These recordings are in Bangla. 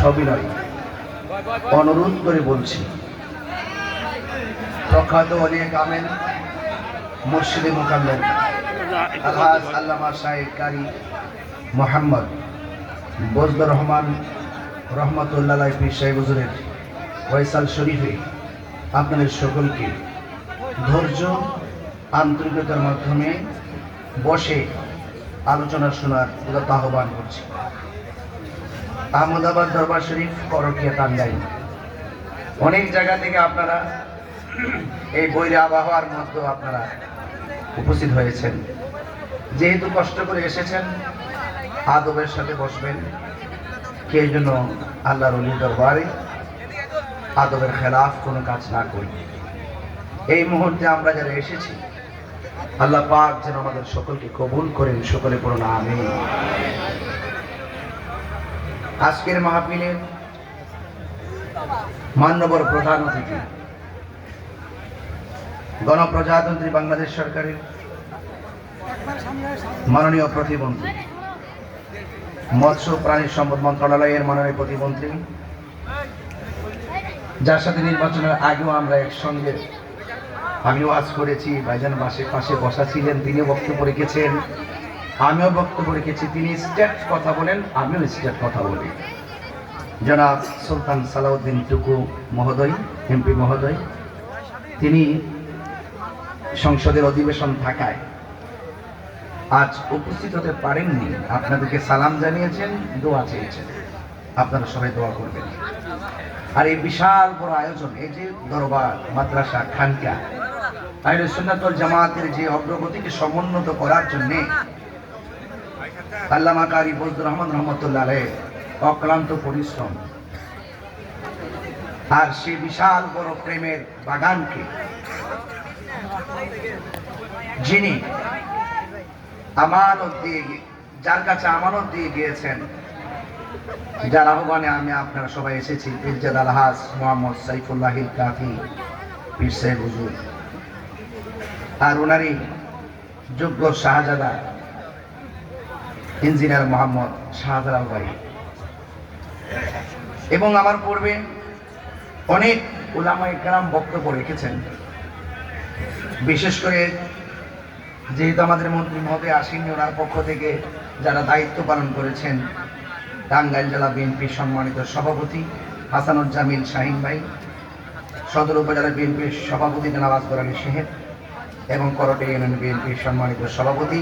সবিনয় অনুরোধ করে বলছি, প্রখ্যাত অনেক আমেন মুর্শিদে মুকাম্মেল আলহাজ আল্লামা শাহেদ কারি মোহাম্মদ বজলুর রহমান রহমতুল্লাহ পীর সাহেব হুজুরের ফয়সাল শরীফে আপনাদের সকলকে ধৈর্য আন্তরিকতার মাধ্যমে বসে আলোচনা শোনার উদাত্ত আহ্বান করছি। আহমদাবাদ দরবার শরীফ, করকিয়া, টাঙ্গাইল, অনেক জায়গা থেকে আপনারা এই বৈরী আবহাওয়ার মধ্যে আপনারা উপস্থিত হয়েছেন। যেহেতু কষ্ট করে এসেছেন, আদবের সাথে বসবেন। কে যেন আল্লাহর ওলির দরবারে আদবের খেলাফ কোনো কাজ না করি। এই মুহূর্তে আমরা যারা এসেছি, আল্লাহ পাক যেন আমাদের সকলকে কবুল করেন। সকলে পড়ুন আমিন। আজকের মাহফিলের মান্যবর প্রধান অতিথি, গণপ্রজাতন্ত্রী বাংলাদেশ সরকারের মাননীয় প্রতিমন্ত্রী, মৎস্য প্রাণী সম্পদ মন্ত্রণালয়ের মাননীয় প্রতিমন্ত্রী, যার সাথে নির্বাচনের আগেও আমরা একসঙ্গে আমিও ওয়াজ করেছি, ভাইজান পাশে বসা ছিলেন, তিনিও বক্তব্য রেখেছেন, আমিও বক্তব্য রেখেছি। তিনি স্টেট কথা বলেন, আমিও স্টেট কথা বলি। জনাব সুলতান সালাউদ্দিন টুকু মহোদয়, এমপি মহোদয়, তিনি সংসদের অধিবেশন থাকায় আজ উপস্থিত হতে পারেননি। আপনাদেরকে সালাম জানিয়েছেন, দোয়া চেয়েছেন, আপনারা সবাই দোয়া করবেন। আর এই বিশাল বড় আয়োজন, এই যে দরবার, মাদ্রাসা, খানকা, আহলে সুন্নাত ওয়াল জামাতের যে অগ্রগতিকে সমুন্নত করার জন্য আল্লামা কারি বজলুর রহমান রহমতুল্লাহ আলাইহি অক্লান্ত পরিশ্রম, আর সেই বিশাল বড় প্রেমের বাগানকে যিনি আমানত দিয়ে, যার কাছে আমানত দিয়ে গিয়েছেন, যার আহ্বানে আমি আপনারা সবাই এসেছি, ইজ্জাত আলহাজ মোহাম্মদ সাইফুল্লাহ কাফি পীর সাহেব হুজুর, আর ওনারই যোগ্য শাহজাদা ইঞ্জিনিয়ার মোহাম্মদ শাহজালাল ভাই, এবং আমার পূর্বে অনেক উলামায়ে কেরাম বক্তব্য রেখেছেন। বিশেষ করে যেহেতু আমাদের মন্ত্রী মহোদয় আসেননি, ওনার পক্ষ থেকে যারা দায়িত্ব পালন করেছেন, টাঙ্গাইল জেলা বিএনপির সম্মানিত সভাপতি হাসানুজ্জামিল শাহিন ভাই, সদর উপজেলা বিএনপির সভাপতি জনাব আসগর আলী সাহেব, এবং করটে ইউনিয়ন বিএনপির সম্মানিত সভাপতি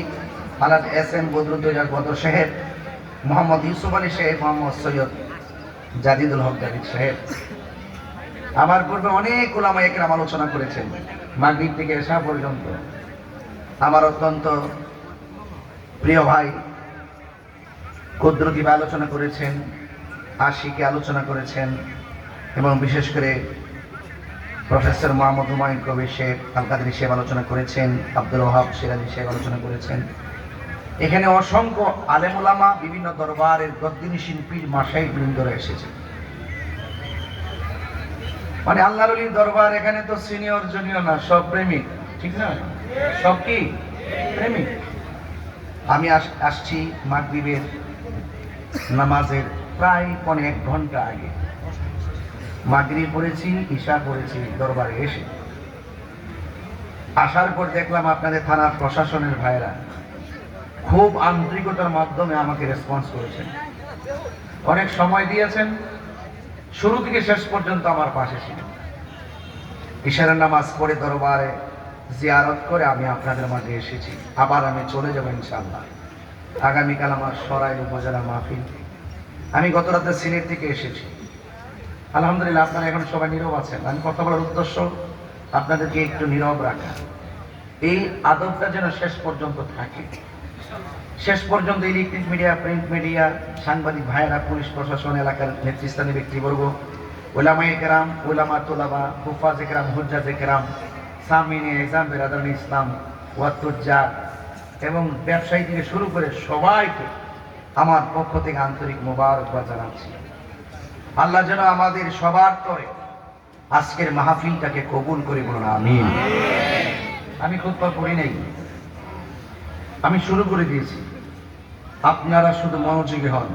আলহাজ এস এম বদরুদ্দোজা বদর সাহেব, মোহাম্মদ ইউসুফ আলী সাহেব, মোহাম্মদ সৈয়দ জাদিদুল হক জাদিদ সাহেব। আমার পূর্বে অনেক উলামায়ে কেরাম আলোচনা করেছেন, মাগরিব থেকে এশা পর্যন্ত। আমার অত্যন্ত প্রিয় ভাই কুদরতি আলোচনা করেছেন, আশিকে আলোচনা করেছেন, এবং বিশেষ করে প্রফেসর মোহাম্মদ হুমায়ুন কবির সাহেব, আল কাদরি সাহেব আলোচনা করেছেন, আব্দুল ওয়াহাব সিরাজি সাহেব আলোচনা করেছেন। এখানে অসংখ্য আলেম ওলামা, বিভিন্ন দরবারের গদ্দিনী শিল্পীর মাশাইখ বৃন্দরা এসেছেন। মানে আল্লাহর ওলির দরবার, এখানে তো সিনিয়র জুনিয়র না, সব প্রেমিক, ঠিক না? সব কি প্রেমিক। আমি আসছি মাগরিবের নামাজের প্রায় 1 ঘন্টা আগে। মাগরিব পড়েছি, ইশা পড়েছি দরবারে এসে। আসার পর দেখলাম আপনাদের থানার প্রশাসনের ভাইরা খুব আন্তরিকতার মাধ্যমে আমাকে রেসপন্স করেছেন, অনেক সময় দিয়েছেন, শুরু থেকে শেষ পর্যন্ত আমার পাশে ছিলেন। ইশারের নামাজ পড়ে দরবারে জিয়ারত করে আমি আপনাদের মাঝে এসেছি। আবার আমি চলে যাব ইনশাআল্লাহ। আগামীকাল আমার সরাইল উপজেলা মাহফিল। আমি গত রাতে সিলেট থেকে এসেছি। আলহামদুলিল্লাহ, আপনারা এখন সবাই নীরব আছেন। আমি কথা বলার উদ্দেশ্য আপনাদেরকে একটু নীরব রাখা, এই আদবটা যেন শেষ পর্যন্ত থাকে। শেষ পর্যন্ত ইলেকট্রিক মিডিয়া, প্রিন্ট মিডিয়া, সাংবাদিক ভাইয়েরা, পুলিশ প্রশাসন, এলাকার নেতৃস্থানীয় ব্যক্তিবর্গ, উলামায়ে কেরাম, উলামা তোলাবা, হুফাজে কেরাম, হুজ্জাজে কেরাম, সামিনে এজাম, বেরাদারান ইসলাম, ওয়াতুজ্জার, এবং ব্যবসায়ী থেকে শুরু করে সবাইকে আমার পক্ষ থেকে আন্তরিক মোবারকবাদ জানাচ্ছি। আল্লাহ যেন আমাদের সবার তরে আজকের মাহফিলটাকে কবুল করে, বলুন আমিন। আমি খুতবা পড়ি নাই, আমি শুরু করে দিয়েছি। আপনারা শুধু মনোযোগী হন।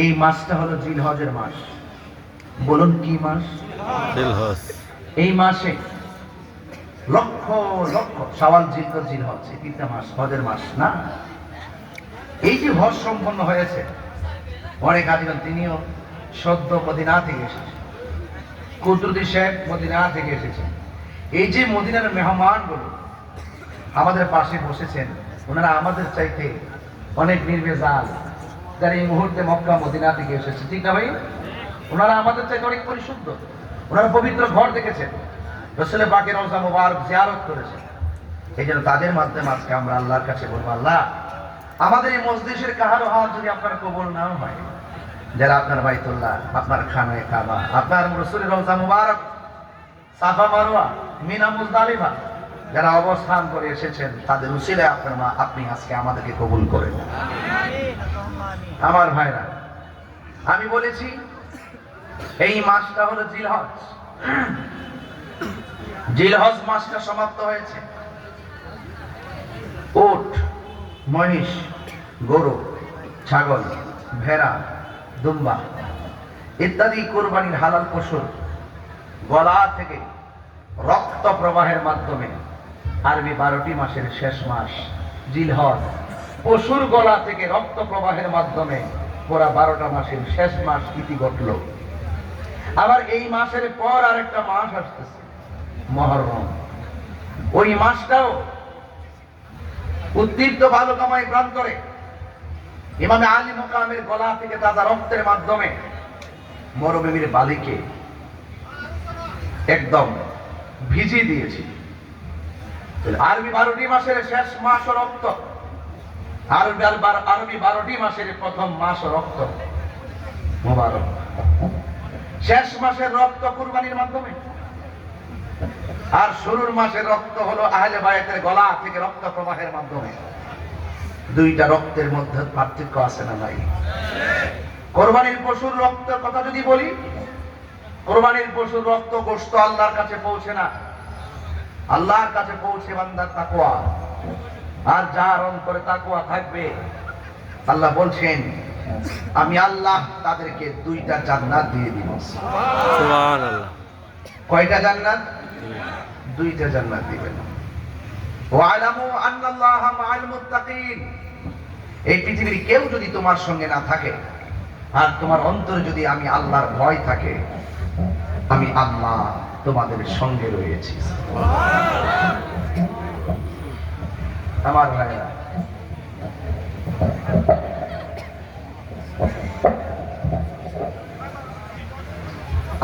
এই মাসটা হলো জিলহজের মাস। বলুন কি মাস? জিলহজ। এই মাসে লক্ষ লক্ষ শাওয়াল, জিলহজ, জিলহজ এই তিনটা মাস হজের মাস না? এই যে হজ সম্পন্ন হয়েছে, অনেক আদিবান তিনিও সদ্য মদিনা থেকে এসেছেন, কুদরতি শেখ মদিনা থেকে এসেছেন। এই যে মদিনার মেহমানগুলো আমাদের পাশে বসেছেন, ওনারা আমাদের চাইতে অনেক নির্ভেজাল, যারা এই মুহূর্তে মক্কা মদিনা থেকে এসেছে, ঠিক না ভাই? ওনারা আমাদের চাইতে অনেক পরিশুদ্ধ। ওনারা পবিত্র ঘর দেখেছেন, রাসূল পাকের রওজা মুবারক জিয়ারত করেছেন। এই জন্য তাদের মাধ্যমে আজকে আমরা আল্লাহর কাছে বলবো, আল্লাহ আমাদের এই মজলিসের কাহারো হাত যদি আপনার কবুল না হয়, যারা আপনার বাইতুল্লাহ, আপনার খানায়ে কাবা, আপনার রাসূলের রওজা মুবারক, সাফা মারওয়া, মিনা মুজদালিফা যারা অবস্থান করে এসেছেন, তাদের উসিলায় আপনার আপনি আজকে আমাদেরকে কবুল করেন। আমার ভাইরা, আমি বলেছি এই মাসটা হলো জিলহজ। জিলহজ মাসটা সমাপ্ত হয়েছে। উট, মহিষ, গরু, ছাগল, ভেড়া, দুম্বা ইত্যাদি কোরবানির হালাল পশুর গলা থেকে রক্ত প্রবাহের মাধ্যমে, আরবি 12টি মাসের শেষ মাস জিলহজ, পশুর গলা থেকে রক্ত প্রবাহের মাধ্যমে পুরা 12টা মাসের শেষ মাস ইতি ঘটল। আবার এই মাসের পর আরেকটা মাস আসতেছে, মুহররম। ওই মাসটাও উদ্দীপ্ত ভালো কামাই প্রাণ করে ইমামে আলী মুকামের গলা থেকে তাজা রক্তের মাধ্যমে মরুভূমির বালিকে একদম ভিজিয়ে দিয়েছি। আরবি 12টি মাসের শেষ মাস রক্ত, আরবি 12টি মাসের প্রথম মাস রক্ত মুবারক। শেষ মাসের রক্ত কুরবানির মাধ্যমে, আর শুরুর মাসের রক্ত হলো আহলে বায়াতের গলা থেকে রক্ত প্রবাহের মাধ্যমে। দুইটা রক্তের মধ্যে পার্থক্য আছে না ভাই? কোরবানির পশুর রক্তের কথা যদি বলি, কোরবানির পশুর রক্ত গোশত আল্লাহর কাছে পৌঁছে না, আল্লাহর কাছে পৌঁছে বান্দার তাকওয়া। আর যার অন্তরে তাকওয়া থাকবে, আল্লাহ বলছেন আমি আল্লাহ তাদেরকে 2টা জান্নাত দিয়ে দিব। সুবহানাল্লাহ। কয়টা জান্নাত? 2টা জান্নাত দিবেন। ওয়ালামু আন্নাল্লাহা মাআল মুত্তাকিন। এই পৃথিবীর কেউ যদি তোমার সঙ্গে না থাকে, আর তোমার অন্তরে যদি আমি আল্লাহর ভয় থাকে, আমি আল্লাহ তোমাদের সঙ্গে রয়েছি। আমার ভাইরা,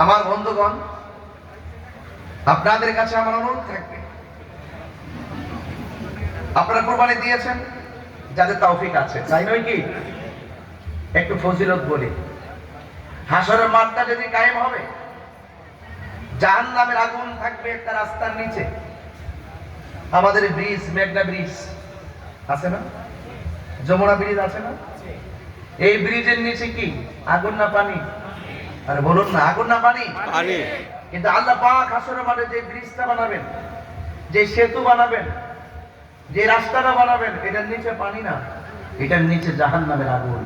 আমার বন্ধুগণ, আপনাদের কাছে আমার অনুরোধ থাকবে, আপনারা কোরবানি দিয়েছেন, যাদের তৌফিক আছে, তাই নয় কি? একটু ফজিলত বলি। হাসরের মাঠটা যদি কায়েম হবে, জাহান্নামের আগুন থাকবে একটা রাস্তার নিচে। আমাদের ব্রিজ, মেঘনা ব্রিজ আছে না? যমুনা ব্রিজ আছে না? এই ব্রিজের নিচে কি আগুন না পানি? আরে বলুন না, আগুন না পানি? পানি। কিন্তু আল্লাহ পাক হাসরের মাঠে যে ব্রিজটা বানাবেন, যে সেতু বানাবেন, যে রাস্তাটা বানাবেন, এটার নিচে পানি না, এটার নিচে জাহান্নামের আগুন।